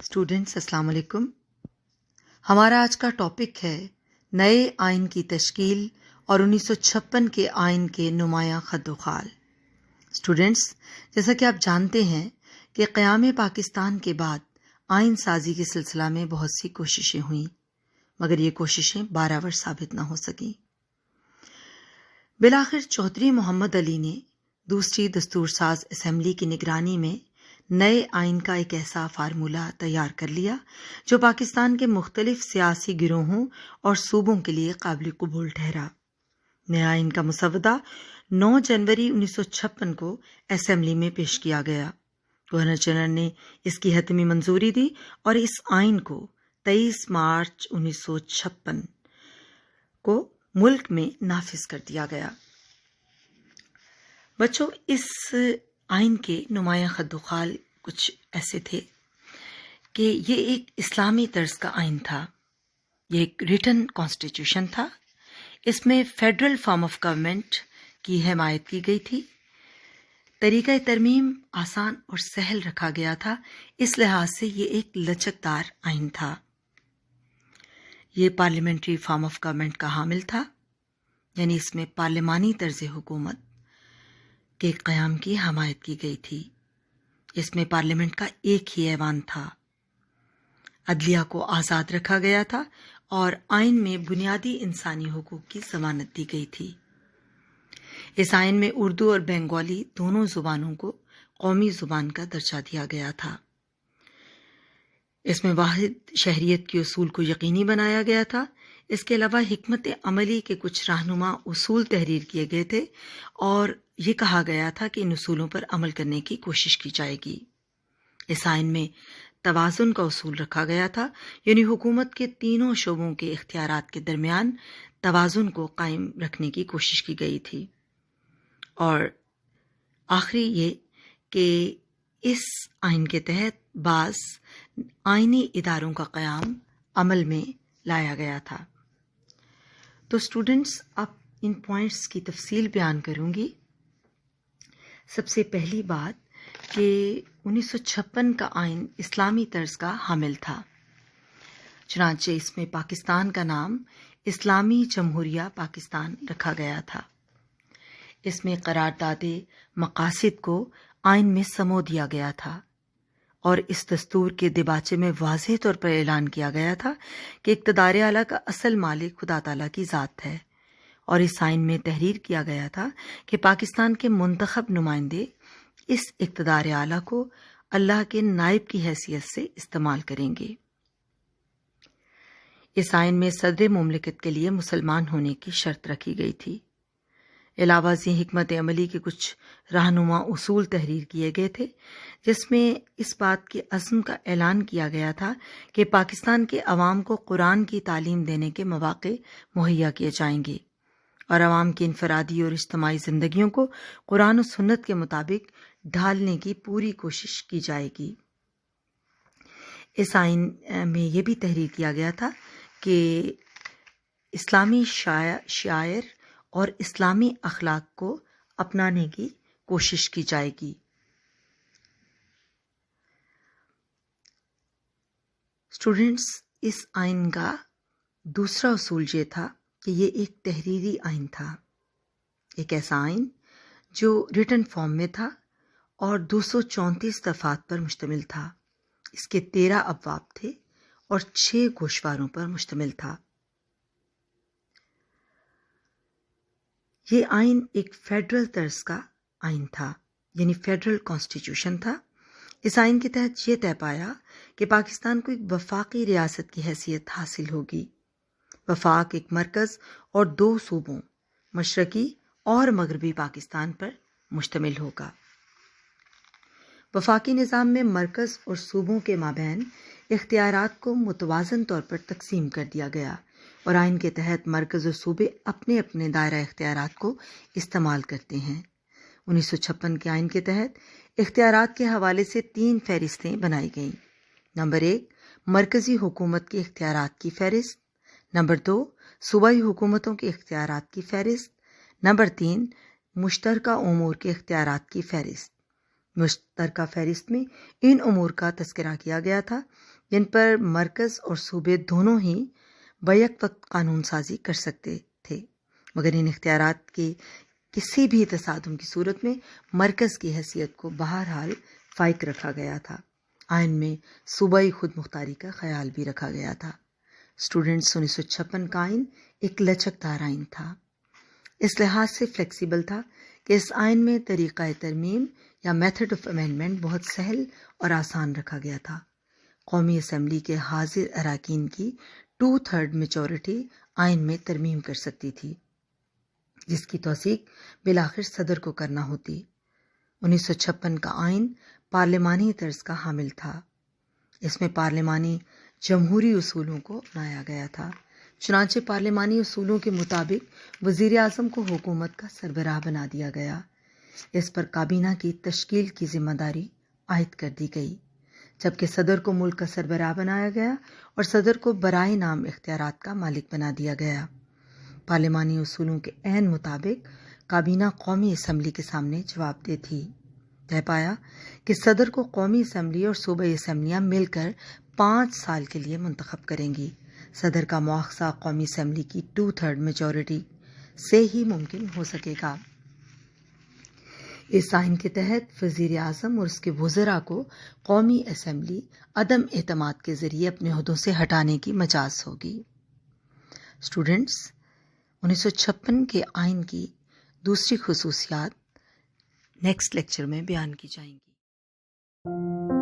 Students السلام علیکم. ہمارا آج کا ٹاپک ہے نئے آئین کی تشکیل اور 1956 کے آئین کے نمایاں خد و خال. اسٹوڈینٹس، جیسا کہ آپ جانتے ہیں کہ قیام پاکستان کے بعد آئین سازی کے سلسلہ میں بہت سی کوششیں ہوئیں، مگر یہ کوششیں بارآور ثابت نہ ہو سکیں. بالآخر چودھری محمد علی نے دوسری دستور ساز اسمبلی کی نگرانی میں نئے آئین کا ایک ایسا فارمولہ تیار کر لیا جو پاکستان کے مختلف سیاسی گروہوں اور صوبوں کے لیے قابل قبول ٹھہرا. نئے آئین کا مسودہ 9 جنوری 1956 کو اسمبلی میں پیش کیا گیا. گورنر جنرل نے اس کی حتمی منظوری دی اور اس آئین کو 23 مارچ 1956 کو ملک میں نافذ کر دیا گیا. بچوں، اس آئین کے نمایاں خد و خال کچھ ایسے تھے کہ یہ ایک اسلامی طرز کا آئین تھا. یہ ایک ریٹن کانسٹیٹیوشن تھا. اس میں فیڈرل فارم آف گورنمنٹ کی حمایت کی گئی تھی. طریقہ ترمیم آسان اور سہل رکھا گیا تھا. اس لحاظ سے یہ ایک لچکدار آئین تھا. یہ پارلیمنٹری فارم آف گورنمنٹ کا حامل تھا، یعنی اس میں پارلیمانی طرز حکومت کے قیام کی حمایت کی گئی تھی. اس میں پارلیمنٹ کا ایک ہی ایوان تھا. عدلیہ کو آزاد رکھا گیا تھا اور آئین میں بنیادی انسانی حقوق کی ضمانت دی گئی تھی. اس آئین میں اردو اور بنگالی دونوں زبانوں کو قومی زبان کا درجہ دیا گیا تھا. اس میں واحد شہریت کے اصول کو یقینی بنایا گیا تھا. اس کے علاوہ حکمت عملی کے کچھ رہنما اصول تحریر کیے گئے تھے اور یہ کہا گیا تھا کہ ان اصولوں پر عمل کرنے کی کوشش کی جائے گی. اس آئین میں توازن کا اصول رکھا گیا تھا، یعنی حکومت کے تینوں شعبوں کے اختیارات کے درمیان توازن کو قائم رکھنے کی کوشش کی گئی تھی. اور آخری یہ کہ اس آئین کے تحت بعض آئینی اداروں کا قیام عمل میں لایا گیا تھا. تو اسٹوڈنٹس، اب ان پوائنٹس کی تفصیل بیان کروں گی. سب سے پہلی بات کہ 1956 کا آئین اسلامی طرز کا حامل تھا. چنانچہ اس میں پاکستان کا نام اسلامی جمہوریہ پاکستان رکھا گیا تھا. اس میں قرارداد مقاصد کو آئین میں سمو دیا گیا تھا اور اس دستور کے دیباچے میں واضح طور پر اعلان کیا گیا تھا کہ اقتدار اعلیٰ کا اصل مالک خدا تعالیٰ کی ذات ہے. اور اس آئین میں تحریر کیا گیا تھا کہ پاکستان کے منتخب نمائندے اس اقتدار اعلیٰ کو اللہ کے نائب کی حیثیت سے استعمال کریں گے. اس آئین میں صدر مملکت کے لیے مسلمان ہونے کی شرط رکھی گئی تھی. علاوہ ازیں حکمت عملی کے کچھ رہنما اصول تحریر کیے گئے تھے، جس میں اس بات کے عزم کا اعلان کیا گیا تھا کہ پاکستان کے عوام کو قرآن کی تعلیم دینے کے مواقع مہیا کیے جائیں گے اور عوام کی انفرادی اور اجتماعی زندگیوں کو قرآن و سنت کے مطابق ڈھالنے کی پوری کوشش کی جائے گی. اس آئین میں یہ بھی تحریر کیا گیا تھا کہ اسلامی شعائر اور اسلامی اخلاق کو اپنانے کی کوشش کی جائے گی. اسٹوڈنٹس، اس آئین کا دوسرا اصول یہ تھا کہ یہ ایک تحریری آئین تھا. ایک ایسا آئین جو ریٹن فارم میں تھا اور 234 دفعات پر مشتمل تھا. اس کے 13 ابواب تھے اور 6 گوشواروں پر مشتمل تھا. یہ آئین ایک فیڈرل طرز کا آئین تھا، یعنی فیڈرل کانسٹیٹیوشن تھا. اس آئین کے تحت یہ طے پایا کہ پاکستان کو ایک وفاقی ریاست کی حیثیت حاصل ہوگی. وفاق ایک مرکز اور 2 صوبوں، مشرقی اور مغربی پاکستان پر مشتمل ہوگا. وفاقی نظام میں مرکز اور صوبوں کے مابین اختیارات کو متوازن طور پر تقسیم کر دیا گیا اور آئین کے تحت مرکز اور صوبے اپنے اپنے دائرہ اختیارات کو استعمال کرتے ہیں. 1956 کے آئین کے تحت اختیارات کے حوالے سے 3 فہرستیں بنائی گئیں. نمبر 1، مرکزی حکومت کے اختیارات کی فہرست. نمبر 2، صوبائی حکومتوں کے اختیارات کی فہرست. نمبر 3، مشترکہ امور کے اختیارات کی فہرست. مشترکہ فہرست میں ان امور کا تذکرہ کیا گیا تھا جن پر مرکز اور صوبے دونوں ہی بیک وقت قانون سازی کر سکتے تھے، مگر ان اختیارات کے کسی بھی تصادم کی صورت میں مرکز کی حیثیت کو بہرحال فائق رکھا گیا تھا۔ آئین میں صوبائی خود مختاری کا خیال بھی رکھا گیا تھا۔ اسٹوڈنٹس، 1956 کا آئین ایک لچکدار آئین تھا، اس لحاظ سے فلیکسیبل تھا کہ اس آئین میں طریقہ ترمیم یا میتھڈ آف امینڈمنٹ بہت سہل اور آسان رکھا گیا تھا۔ قومی اسمبلی کے حاضر اراکین کی 2/3 میجورٹی آئین میں ترمیم کر سکتی تھی، جس کی توثیق بالآخر صدر کو کرنا ہوتی۔ 1956 کا آئین پارلیمانی طرز کا حامل تھا، اس میں پارلیمانی جمہوری اصولوں کو اپنایا گیا تھا۔ چنانچہ پارلیمانی اصولوں کے مطابق وزیر اعظم کو حکومت کا سربراہ بنا دیا گیا، اس پر کابینہ کی تشکیل کی ذمہ داری عائد کر دی گئی، جبکہ صدر کو ملک کا سربراہ بنایا گیا اور صدر کو برائے نام اختیارات کا مالک بنا دیا گیا۔ پارلیمانی اصولوں کے عین مطابق کابینہ قومی اسمبلی کے سامنے جواب دہ تھی۔ طے پایا کہ صدر کو قومی اسمبلی اور صوبائی اسمبلیاں مل کر 5 سال کے لیے منتخب کریں گی۔ صدر کا مواخذہ قومی اسمبلی کی 2/3 میجورٹی سے ہی ممکن ہو سکے گا۔ اس آئین کے تحت وزیر اعظم اور اس کے وزراء کو قومی اسمبلی عدم اعتماد کے ذریعے اپنے عہدوں سے ہٹانے کی مجاز ہوگی۔ اسٹوڈنٹس، 1956 کے آئین کی دوسری خصوصیات نیکسٹ لیکچر میں بیان کی جائیں گی۔